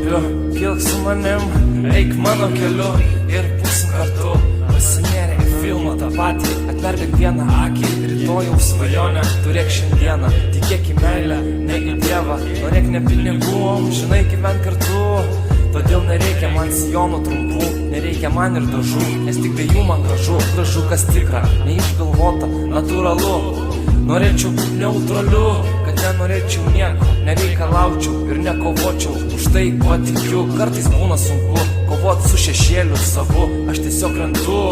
liepiu, kilk su manim, eik mano keliu ir būsim kartu. Pasinėrė į filmą tą patį, atverk vieną akį, rytojaus svajonę turėk šiandieną. Tikėk į meilę, ne į dievą, norėk ne pinigų, žinai gyvent kartu. Todėl nereikia man sijonų trumpų, nereikia man ir dažų, nes tik be jų man gražu, gražu kas tikra, neišgalvota, natūralu. Norėčiau būt neutraliu, kad nenorėčiau nieko, nereikalaučiau ir nekovočiau už tai, kuo tikiu. Kartais būna sunku kovot su šešėliu savu, aš tiesiog rentu,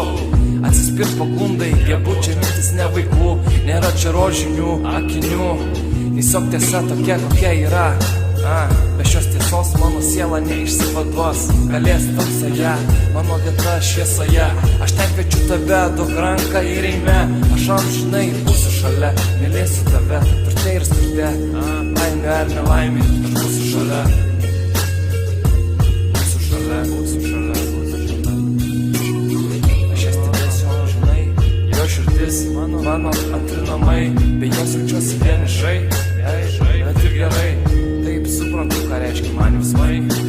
atsispirt pagundai, gebu čia mintis ne vaikų, nėra čia rožinių akinių, tiesiog tiesa tokia kokia yra. Be šios tiesos mano siela neišsivaduos, galės tamsoje, mano vieta šviesoje. Aš ten kviečiu tave, duok ranką ir eime, aš amžinai būsiu šalia, mylėsiu tave, turte ir skurde, laimė ar nelaimė, aš būsiu šalia. Būsiu šalia, būsiu šalia, būsiu šalia. Aš jas stebėsiu amžinai, jo širdis, mano antri namai, be jos jaučiuosi vienišai, bet ir gerai. Taip suprantu, ką reiškia man jausmai.